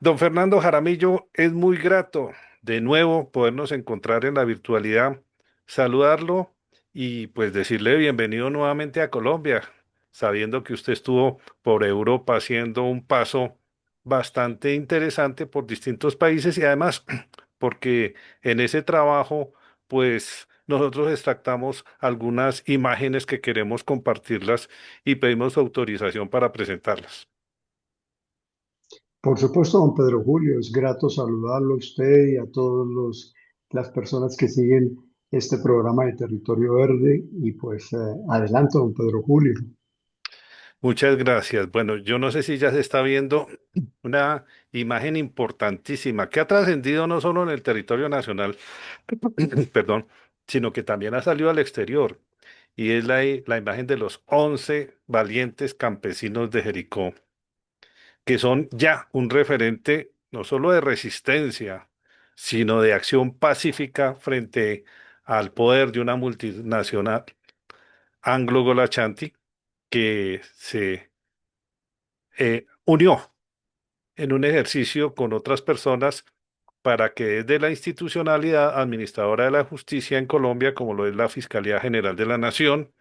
Don Fernando Jaramillo, es muy grato de nuevo podernos encontrar en la virtualidad, saludarlo y pues decirle bienvenido nuevamente a Colombia, sabiendo que usted estuvo por Europa haciendo un paso bastante interesante por distintos países y además porque en ese trabajo pues nosotros extractamos algunas imágenes que queremos compartirlas y pedimos su autorización para presentarlas. Por supuesto, don Pedro Julio, es grato saludarlo a usted y a todas las personas que siguen este programa de Territorio Verde. Y pues adelante, don Pedro Julio. Muchas gracias. Bueno, yo no sé si ya se está viendo una imagen importantísima que ha trascendido no solo en el territorio nacional, perdón, sino que también ha salido al exterior. Y es la imagen de los 11 valientes campesinos de Jericó, que son ya un referente no solo de resistencia, sino de acción pacífica frente al poder de una multinacional anglo-golachanti que se unió en un ejercicio con otras personas para que desde la institucionalidad administradora de la justicia en Colombia, como lo es la Fiscalía General de la Nación,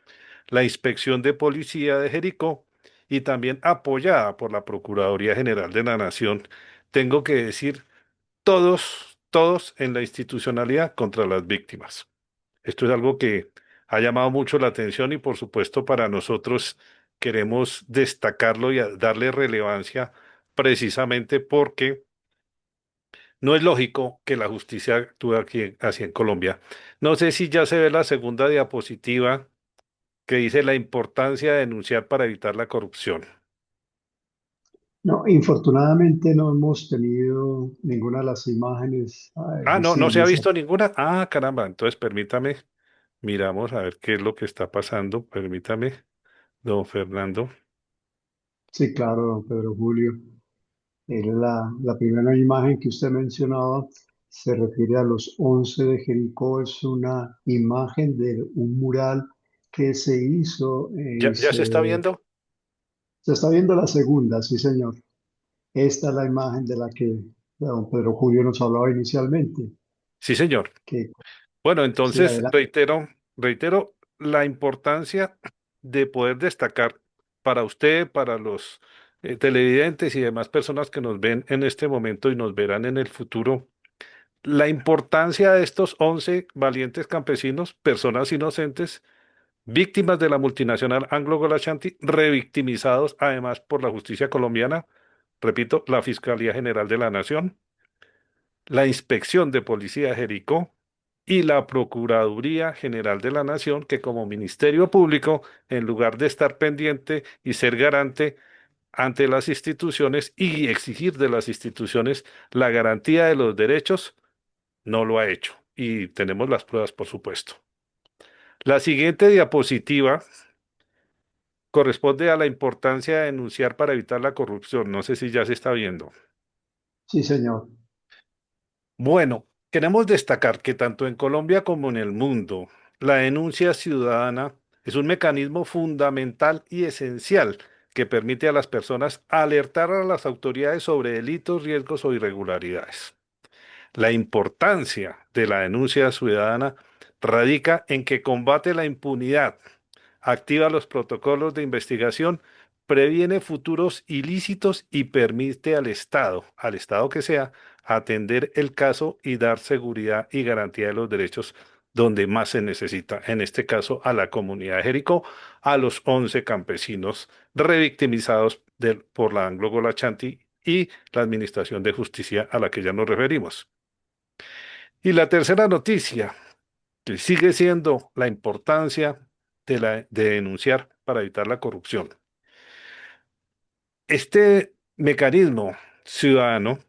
la Inspección de Policía de Jericó y también apoyada por la Procuraduría General de la Nación, tengo que decir, todos en la institucionalidad contra las víctimas. Esto es algo que ha llamado mucho la atención y por supuesto para nosotros queremos destacarlo y darle relevancia precisamente porque no es lógico que la justicia actúe aquí así en Colombia. No sé si ya se ve la segunda diapositiva que dice la importancia de denunciar para evitar la corrupción. No, infortunadamente no hemos tenido ninguna de las imágenes Ah, no, no se ha visibles. visto ninguna. Ah, caramba, entonces permítame, miramos a ver qué es lo que está pasando. Permítame, don Fernando. Sí, claro, don Pedro Julio. La primera imagen que usted mencionaba se refiere a los 11 de Jericó. Es una imagen de un mural que se hizo ¿Ya, y ya se está viendo? se está viendo la segunda, sí, señor. Esta es la imagen de la que don Pedro Julio nos hablaba inicialmente, Sí, señor. que Bueno, sí, entonces adelante. reitero la importancia de poder destacar para usted, para los televidentes y demás personas que nos ven en este momento y nos verán en el futuro, la importancia de estos 11 valientes campesinos, personas inocentes, víctimas de la multinacional Anglo Ashanti, revictimizados además por la justicia colombiana, repito, la Fiscalía General de la Nación, la Inspección de Policía de Jericó y la Procuraduría General de la Nación, que como Ministerio Público, en lugar de estar pendiente y ser garante ante las instituciones y exigir de las instituciones la garantía de los derechos, no lo ha hecho. Y tenemos las pruebas, por supuesto. La siguiente diapositiva corresponde a la importancia de denunciar para evitar la corrupción. No sé si ya se está viendo. Sí, señor. Bueno, queremos destacar que tanto en Colombia como en el mundo, la denuncia ciudadana es un mecanismo fundamental y esencial que permite a las personas alertar a las autoridades sobre delitos, riesgos o irregularidades. La importancia de la denuncia ciudadana radica en que combate la impunidad, activa los protocolos de investigación, previene futuros ilícitos y permite al Estado que sea, atender el caso y dar seguridad y garantía de los derechos donde más se necesita, en este caso a la comunidad de Jericó, a los 11 campesinos revictimizados por la Anglo Chanti y la Administración de Justicia a la que ya nos referimos. Y la tercera noticia, que sigue siendo la importancia de denunciar para evitar la corrupción. Este mecanismo ciudadano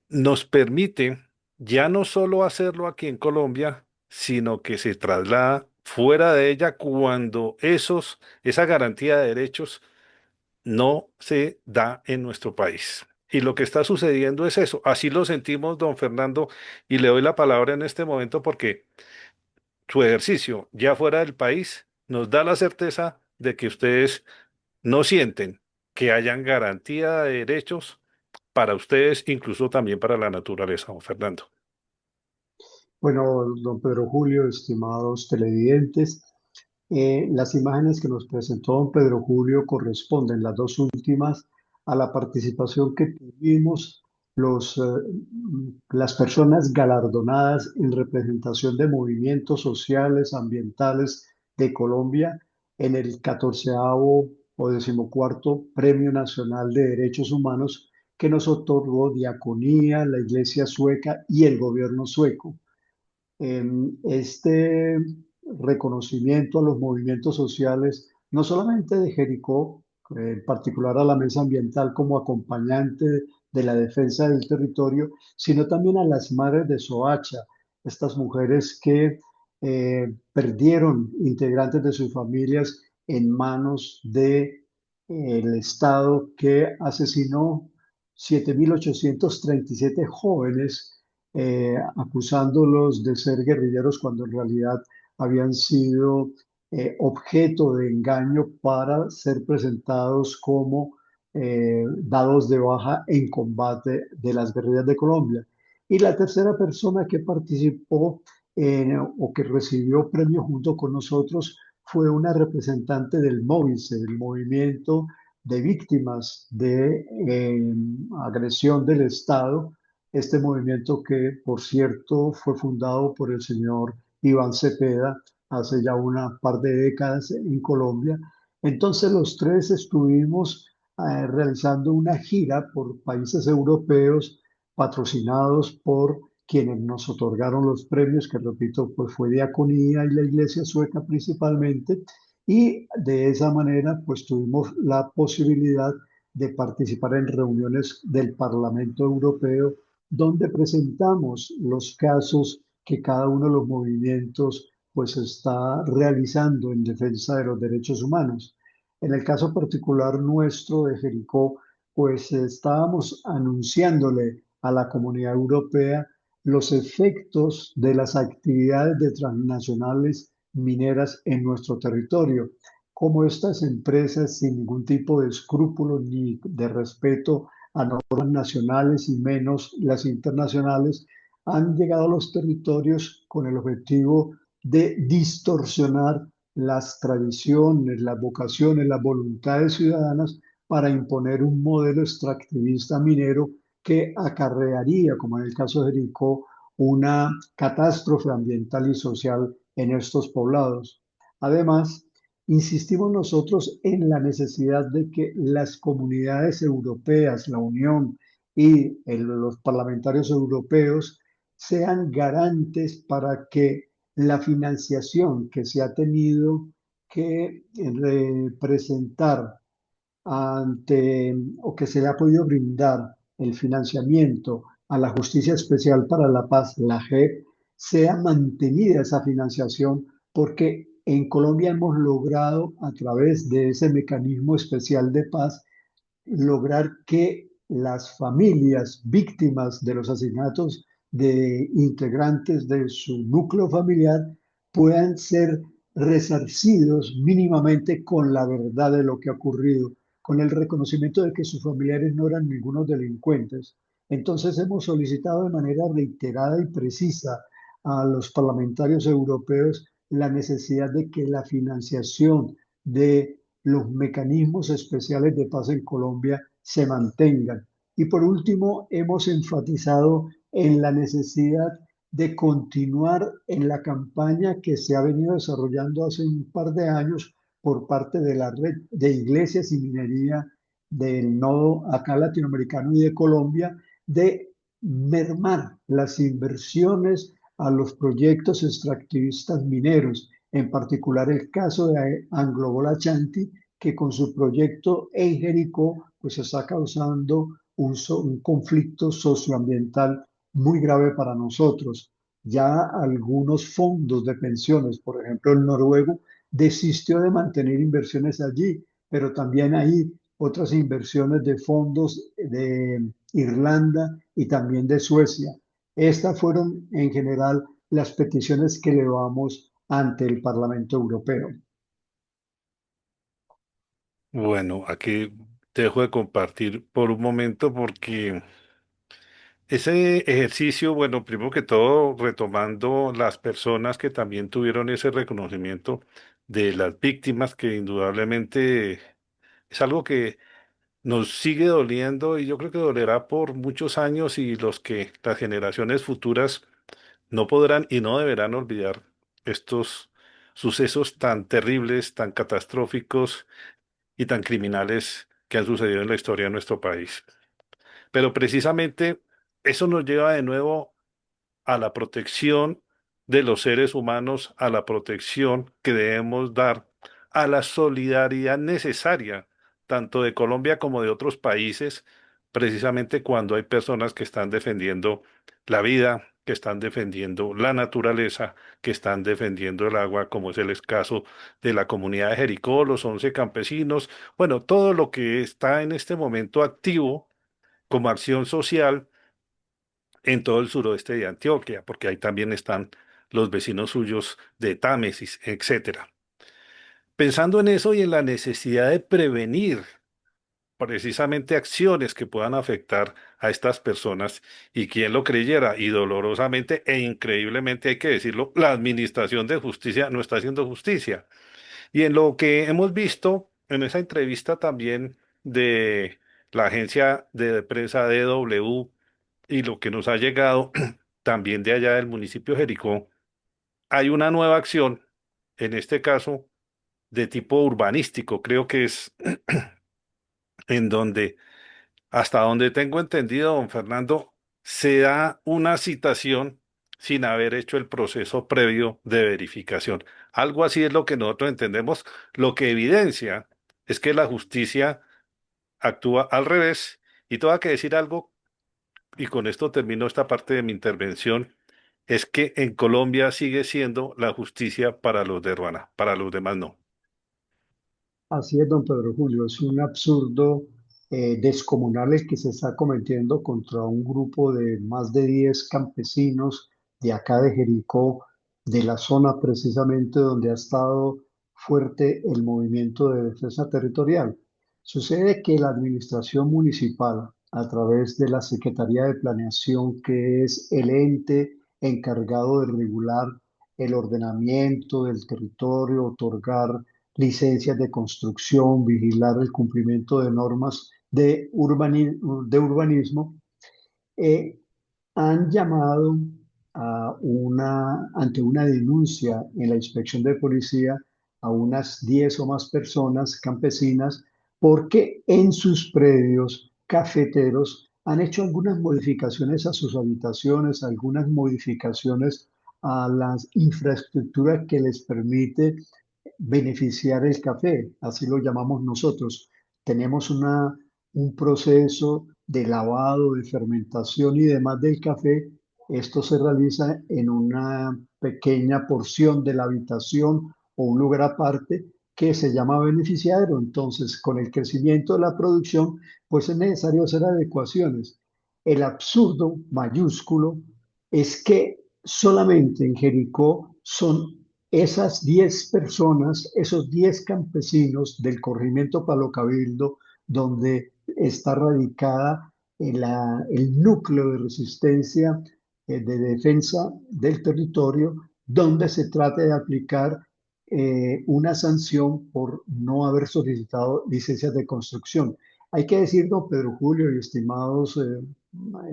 nos permite ya no solo hacerlo aquí en Colombia, sino que se traslada fuera de ella cuando esa garantía de derechos no se da en nuestro país. Y lo que está sucediendo es eso. Así lo sentimos, don Fernando, y le doy la palabra en este momento porque su ejercicio ya fuera del país nos da la certeza de que ustedes no sienten. que hayan garantía de derechos para ustedes, incluso también para la naturaleza, don Fernando. Bueno, don Pedro Julio, estimados televidentes, las imágenes que nos presentó don Pedro Julio corresponden, las dos últimas, a la participación que tuvimos las personas galardonadas en representación de movimientos sociales, ambientales de Colombia en el 14º o 14º Premio Nacional de Derechos Humanos que nos otorgó Diaconía, la Iglesia Sueca y el gobierno sueco. Este reconocimiento a los movimientos sociales, no solamente de Jericó, en particular a la mesa ambiental como acompañante de la defensa del territorio, sino también a las madres de Soacha, estas mujeres que perdieron integrantes de sus familias en manos de, el Estado que asesinó 7.837 jóvenes acusándolos de ser guerrilleros cuando en realidad habían sido objeto de engaño para ser presentados como dados de baja en combate de las guerrillas de Colombia. Y la tercera persona que participó o que recibió premio junto con nosotros fue una representante del MOVICE, el Movimiento de Víctimas de Agresión del Estado, este movimiento que, por cierto, fue fundado por el señor Iván Cepeda hace ya una par de décadas en Colombia. Entonces los tres estuvimos realizando una gira por países europeos patrocinados por quienes nos otorgaron los premios, que repito, pues fue Diaconía y la Iglesia Sueca principalmente, y de esa manera pues tuvimos la posibilidad de participar en reuniones del Parlamento Europeo donde presentamos los casos que cada uno de los movimientos pues está realizando en defensa de los derechos humanos. En el caso particular nuestro de Jericó, pues estábamos anunciándole a la comunidad europea los efectos de las actividades de transnacionales mineras en nuestro territorio, como estas empresas sin ningún tipo de escrúpulo ni de respeto a normas nacionales y menos las internacionales, han llegado a los territorios con el objetivo de distorsionar las tradiciones, las vocaciones, las voluntades ciudadanas para imponer un modelo extractivista minero que acarrearía, como en el caso de Jericó, una catástrofe ambiental y social en estos poblados. Además, insistimos nosotros en la necesidad de que las comunidades europeas, la Unión y los parlamentarios europeos sean garantes para que la financiación que se ha tenido que representar ante o que se le ha podido brindar el financiamiento a la Justicia Especial para la Paz, la JEP, sea mantenida esa financiación porque en Colombia hemos logrado a través de ese mecanismo especial de paz lograr que las familias víctimas de los asesinatos de integrantes de su núcleo familiar puedan ser resarcidos mínimamente con la verdad de lo que ha ocurrido, con el reconocimiento de que sus familiares no eran ningunos delincuentes. Entonces hemos solicitado de manera reiterada y precisa a los parlamentarios europeos la necesidad de que la financiación de los mecanismos especiales de paz en Colombia se mantengan. Y por último, hemos enfatizado en la necesidad de continuar en la campaña que se ha venido desarrollando hace un par de años por parte de la red de iglesias y minería del nodo acá latinoamericano y de Colombia, de mermar las inversiones a los proyectos extractivistas mineros, en particular el caso de Anglo Ashanti, que con su proyecto en Jericó pues está causando un conflicto socioambiental muy grave para nosotros. Ya algunos fondos de pensiones, por ejemplo el noruego, desistió de mantener inversiones allí, pero también hay otras inversiones de fondos de Irlanda y también de Suecia. Estas fueron en general las peticiones que elevamos ante el Parlamento Europeo. Bueno, aquí te dejo de compartir por un momento porque ese ejercicio, bueno, primero que todo, retomando las personas que también tuvieron ese reconocimiento de las víctimas, que indudablemente es algo que nos sigue doliendo y yo creo que dolerá por muchos años y los que las generaciones futuras no podrán y no deberán olvidar estos sucesos tan terribles, tan catastróficos y tan criminales que han sucedido en la historia de nuestro país. Pero precisamente eso nos lleva de nuevo a la protección de los seres humanos, a la protección que debemos dar, a la solidaridad necesaria, tanto de Colombia como de otros países, precisamente cuando hay personas que están defendiendo la vida, que están defendiendo la naturaleza, que están defendiendo el agua, como es el caso de la comunidad de Jericó, los 11 campesinos, bueno, todo lo que está en este momento activo como acción social en todo el suroeste de Antioquia, porque ahí también están los vecinos suyos de Támesis, etcétera. Pensando en eso y en la necesidad de prevenir precisamente acciones que puedan afectar a estas personas, y quien lo creyera, y dolorosamente e increíblemente hay que decirlo, la administración de justicia no está haciendo justicia. Y en lo que hemos visto en esa entrevista también de la agencia de prensa DW y lo que nos ha llegado también de allá del municipio de Jericó, hay una nueva acción, en este caso de tipo urbanístico, creo que es en donde, hasta donde tengo entendido, don Fernando, se da una citación sin haber hecho el proceso previo de verificación. Algo así es lo que nosotros entendemos, lo que evidencia es que la justicia actúa al revés. Y tengo que decir algo, y con esto termino esta parte de mi intervención, es que en Colombia sigue siendo la justicia para los de Ruana, para los demás no. Así es, don Pedro Julio, es un absurdo descomunal el que se está cometiendo contra un grupo de más de 10 campesinos de acá de Jericó, de la zona precisamente donde ha estado fuerte el movimiento de defensa territorial. Sucede que la administración municipal, a través de la Secretaría de Planeación, que es el ente encargado de regular el ordenamiento del territorio, otorgar licencias de construcción, vigilar el cumplimiento de normas de urbanismo, eh, han llamado ante una denuncia en la inspección de policía a unas 10 o más personas campesinas porque en sus predios cafeteros han hecho algunas modificaciones a sus habitaciones, algunas modificaciones a las infraestructuras que les permite beneficiar el café, así lo llamamos nosotros. Tenemos un proceso de lavado, de fermentación y demás del café. Esto se realiza en una pequeña porción de la habitación o un lugar aparte que se llama beneficiario. Entonces, con el crecimiento de la producción, pues es necesario hacer adecuaciones. El absurdo mayúsculo es que solamente en Jericó son esas 10 personas, esos 10 campesinos del corregimiento Palo Cabildo, donde está radicada el núcleo de resistencia, de defensa del territorio, donde se trata de aplicar una sanción por no haber solicitado licencias de construcción. Hay que decir, don Pedro Julio y estimados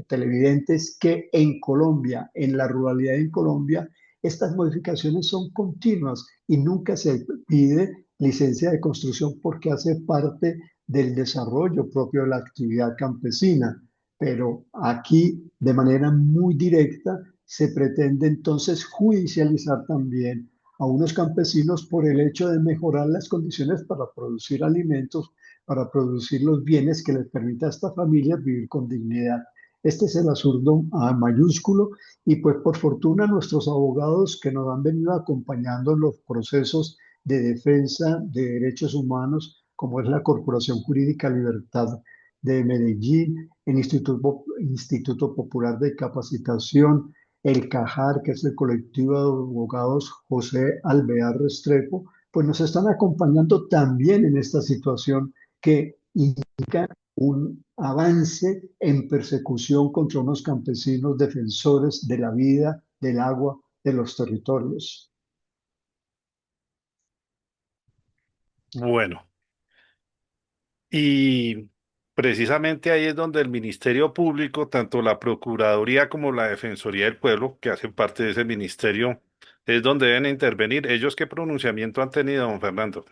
televidentes, que en Colombia, en la ruralidad en Colombia, estas modificaciones son continuas y nunca se pide licencia de construcción porque hace parte del desarrollo propio de la actividad campesina. Pero aquí, de manera muy directa, se pretende entonces judicializar también a unos campesinos por el hecho de mejorar las condiciones para producir alimentos, para producir los bienes que les permita a estas familias vivir con dignidad. Este es el absurdo mayúsculo y pues por fortuna nuestros abogados que nos han venido acompañando en los procesos de defensa de derechos humanos, como es la Corporación Jurídica Libertad de Medellín, el Instituto Popular de Capacitación, el CAJAR, que es el colectivo de abogados José Alvear Restrepo, pues nos están acompañando también en esta situación que indica un avance en persecución contra unos campesinos defensores de la vida, del agua, de los territorios. Bueno, y precisamente ahí es donde el Ministerio Público, tanto la Procuraduría como la Defensoría del Pueblo, que hacen parte de ese ministerio, es donde deben intervenir. ¿Ellos qué pronunciamiento han tenido, don Fernando?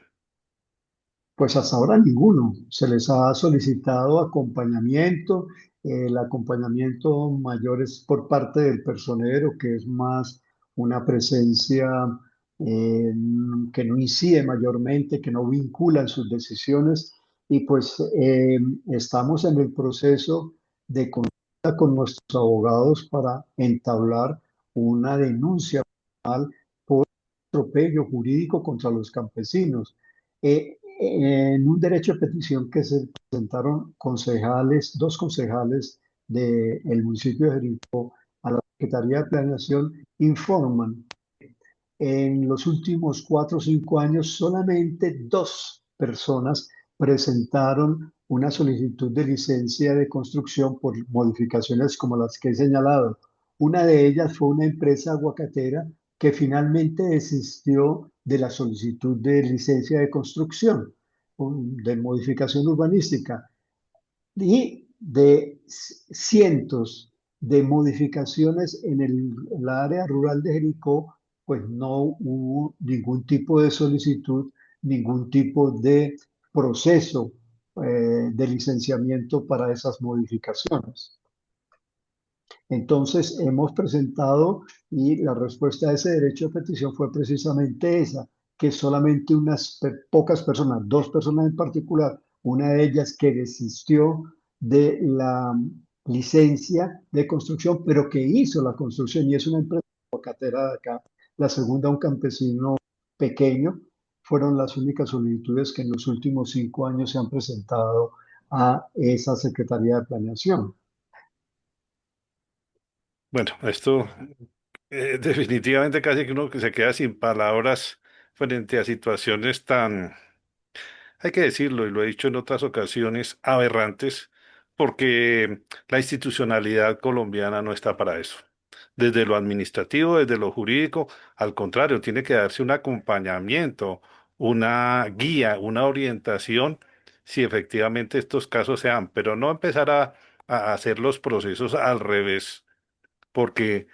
Pues hasta ahora ninguno. Se les ha solicitado acompañamiento. El acompañamiento mayor es por parte del personero, que es más una presencia eh, que no incide mayormente, que no vincula en sus decisiones. Y pues estamos en el proceso de consulta con nuestros abogados para entablar una denuncia penal por atropello jurídico contra los campesinos. En un derecho de petición que se presentaron concejales, dos concejales del municipio de Jericó a la Secretaría de Planeación, informan en los últimos 4 o 5 años solamente dos personas presentaron una solicitud de licencia de construcción por modificaciones como las que he señalado. Una de ellas fue una empresa aguacatera que finalmente desistió de la solicitud de licencia de construcción, de modificación urbanística, y de cientos de modificaciones en la área rural de Jericó, pues no hubo ningún tipo de solicitud, ningún tipo de proceso de licenciamiento para esas modificaciones. Entonces, hemos presentado y la respuesta a ese derecho de petición fue precisamente esa, que solamente unas pocas personas, dos personas en particular, una de ellas que desistió de la licencia de construcción, pero que hizo la construcción y es una empresa aguacatera de acá, la segunda un campesino pequeño, fueron las únicas solicitudes que en los últimos 5 años se han presentado a esa Secretaría de Planeación. Bueno, esto definitivamente casi que uno que se queda sin palabras frente a situaciones tan, hay que decirlo, y lo he dicho en otras ocasiones, aberrantes, porque la institucionalidad colombiana no está para eso. Desde lo administrativo, desde lo jurídico, al contrario, tiene que darse un acompañamiento, una guía, una orientación, si efectivamente estos casos se dan, pero no empezar a hacer los procesos al revés, porque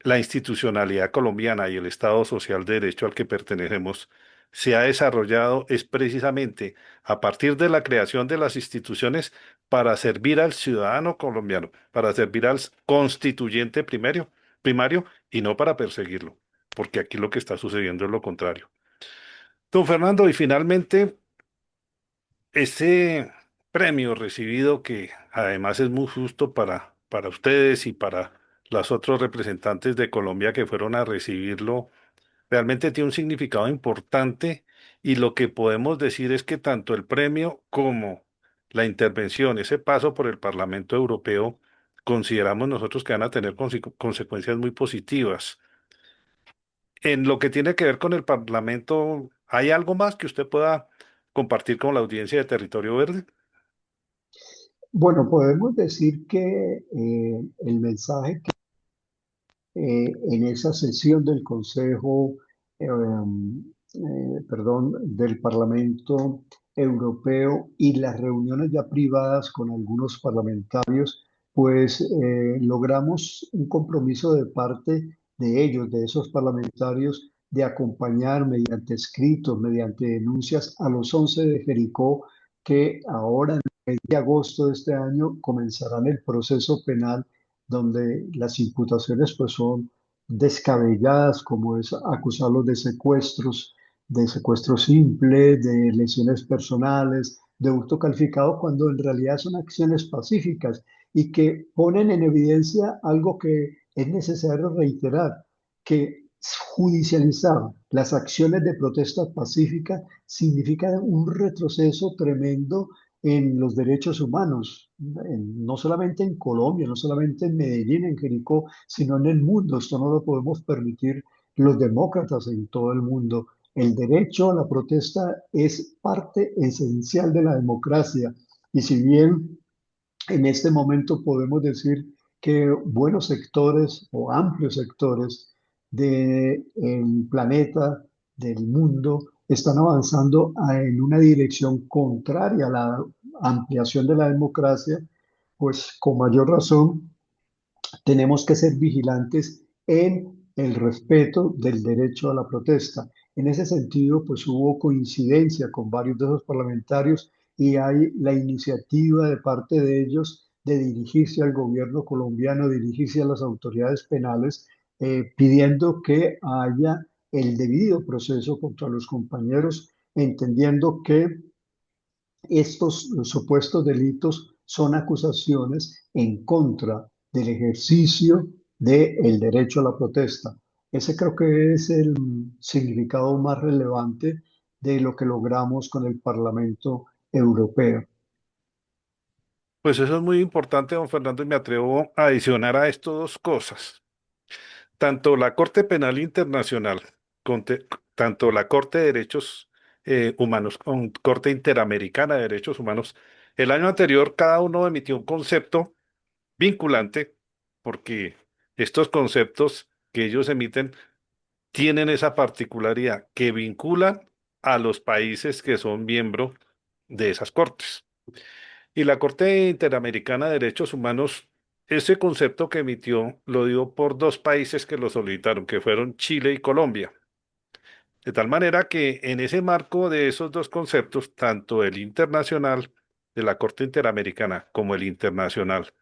la institucionalidad colombiana y el Estado Social de Derecho al que pertenecemos se ha desarrollado es precisamente a partir de la creación de las instituciones para servir al ciudadano colombiano, para servir al constituyente primario y no para perseguirlo, porque aquí lo que está sucediendo es lo contrario. Don Fernando, y finalmente, ese premio recibido, que además es muy justo para ustedes y para los otros representantes de Colombia que fueron a recibirlo, realmente tiene un significado importante, y lo que podemos decir es que tanto el premio como la intervención, ese paso por el Parlamento Europeo, consideramos nosotros que van a tener consecuencias muy positivas. En lo que tiene que ver con el Parlamento, ¿hay algo más que usted pueda compartir con la audiencia de Territorio Verde? Bueno, podemos decir que el mensaje en esa sesión del Consejo, perdón, del Parlamento Europeo y las reuniones ya privadas con algunos parlamentarios, pues logramos un compromiso de parte de ellos, de esos parlamentarios, de acompañar mediante escritos, mediante denuncias a los 11 de Jericó que ahora en el mes de agosto de este año comenzarán el proceso penal donde las imputaciones pues son descabelladas, como es acusarlos de secuestro simple, de lesiones personales, de hurto calificado, cuando en realidad son acciones pacíficas y que ponen en evidencia algo que es necesario reiterar, que judicializar las acciones de protesta pacífica significa un retroceso tremendo en los derechos humanos, no solamente en Colombia, no solamente en Medellín, en Jericó, sino en el mundo. Esto no lo podemos permitir los demócratas en todo el mundo. El derecho a la protesta es parte esencial de la democracia Y si bien en este momento podemos decir que buenos sectores o amplios sectores del planeta, del mundo, están avanzando en una dirección contraria a la ampliación de la democracia, pues con mayor razón tenemos que ser vigilantes en el respeto del derecho a la protesta. En ese sentido, pues hubo coincidencia con varios de esos parlamentarios y hay la iniciativa de parte de ellos de dirigirse al gobierno colombiano, dirigirse a las autoridades penales, pidiendo que haya el debido proceso contra los compañeros, entendiendo que estos supuestos delitos son acusaciones en contra del ejercicio del derecho a la protesta. Ese creo que es el significado más relevante de lo que logramos con el Parlamento Europeo. Pues eso es muy importante, don Fernando, y me atrevo a adicionar a esto dos cosas. Tanto la Corte Penal Internacional, conte- tanto la Corte de Derechos Humanos, Corte Interamericana de Derechos Humanos, el año anterior cada uno emitió un concepto vinculante, porque estos conceptos que ellos emiten tienen esa particularidad que vinculan a los países que son miembros de esas cortes. Y la Corte Interamericana de Derechos Humanos, ese concepto que emitió lo dio por dos países que lo solicitaron, que fueron Chile y Colombia. De tal manera que en ese marco de esos dos conceptos, tanto el internacional de la Corte Interamericana como el internacional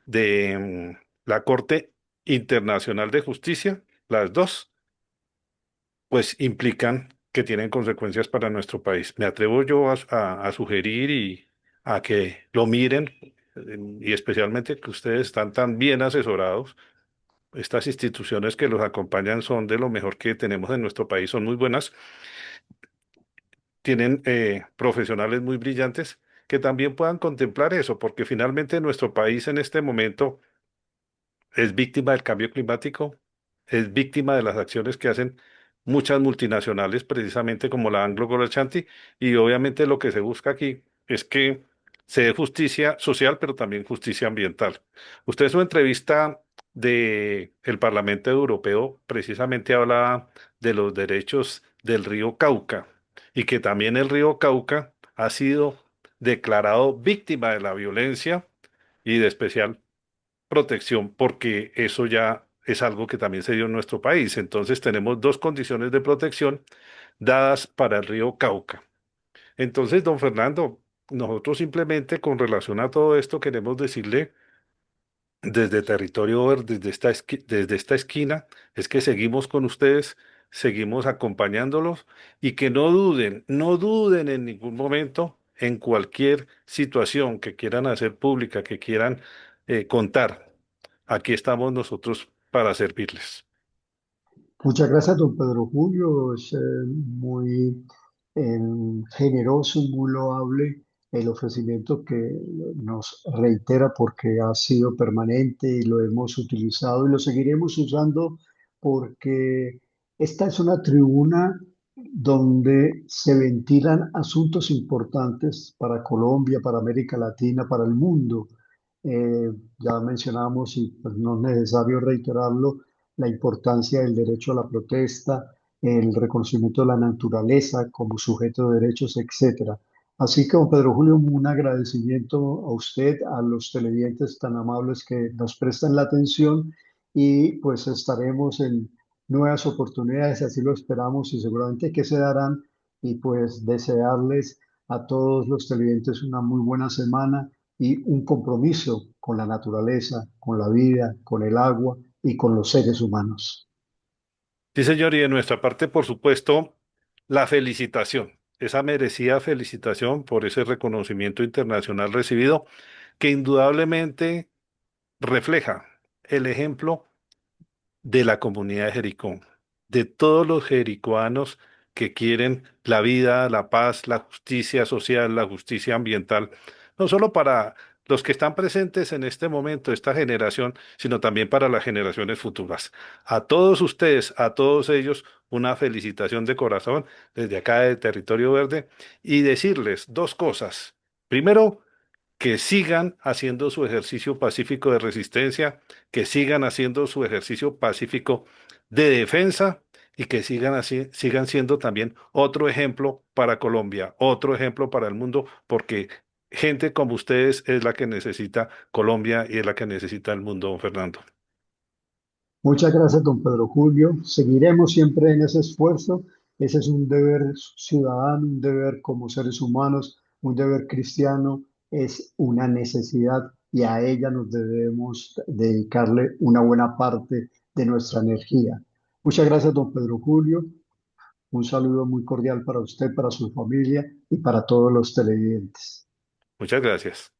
de la Corte Internacional de Justicia, las dos, pues implican que tienen consecuencias para nuestro país. Me atrevo yo a sugerir y a que lo miren, y especialmente que ustedes están tan bien asesorados. Estas instituciones que los acompañan son de lo mejor que tenemos en nuestro país, son muy buenas, tienen profesionales muy brillantes que también puedan contemplar eso, porque finalmente nuestro país en este momento es víctima del cambio climático, es víctima de las acciones que hacen muchas multinacionales, precisamente como la Anglo Gold Ashanti, y obviamente lo que se busca aquí es que se dé justicia social, pero también justicia ambiental. Usted en su entrevista de el Parlamento Europeo precisamente hablaba de los derechos del río Cauca y que también el río Cauca ha sido declarado víctima de la violencia y de especial protección porque eso ya es algo que también se dio en nuestro país. Entonces tenemos dos condiciones de protección dadas para el río Cauca. Entonces, don Fernando, nosotros simplemente con relación a todo esto queremos decirle desde Territorio Verde, desde esta esquina, es que seguimos con ustedes, seguimos acompañándolos y que no duden, no duden en ningún momento en cualquier situación que quieran hacer pública, que quieran contar. Aquí estamos nosotros para servirles. Muchas gracias, don Pedro Julio. Es muy eh, generoso, muy loable el ofrecimiento que nos reitera porque ha sido permanente y lo hemos utilizado y lo seguiremos usando porque esta es una tribuna donde se ventilan asuntos importantes para Colombia, para América Latina, para el mundo. Ya mencionamos, y pues no es necesario reiterarlo, la importancia del derecho a la protesta, el reconocimiento de la naturaleza como sujeto de derechos, etcétera. Así que, don Pedro Julio, un agradecimiento a usted, a los televidentes tan amables que nos prestan la atención y pues estaremos en nuevas oportunidades, así lo esperamos y seguramente que se darán y pues desearles a todos los televidentes una muy buena semana y un compromiso con la naturaleza, con la vida, con el agua y con los seres humanos. Sí, señor, y de nuestra parte, por supuesto, la felicitación, esa merecida felicitación por ese reconocimiento internacional recibido, que indudablemente refleja el ejemplo de la comunidad de Jericó, de todos los jericoanos que quieren la vida, la paz, la justicia social, la justicia ambiental, no solo para los que están presentes en este momento, esta generación, sino también para las generaciones futuras. A todos ustedes, a todos ellos, una felicitación de corazón desde acá de Territorio Verde y decirles dos cosas. Primero, que sigan haciendo su ejercicio pacífico de resistencia, que sigan haciendo su ejercicio pacífico de defensa y que sigan siendo también otro ejemplo para Colombia, otro ejemplo para el mundo, porque gente como ustedes es la que necesita Colombia y es la que necesita el mundo, don Fernando. Muchas gracias, don Pedro Julio. Seguiremos siempre en ese esfuerzo. Ese es un deber ciudadano, un deber como seres humanos, un deber cristiano, es una necesidad y a ella nos debemos dedicarle una buena parte de nuestra energía. Muchas gracias, don Pedro Julio. Un saludo muy cordial para usted, para su familia y para todos los televidentes. Muchas gracias.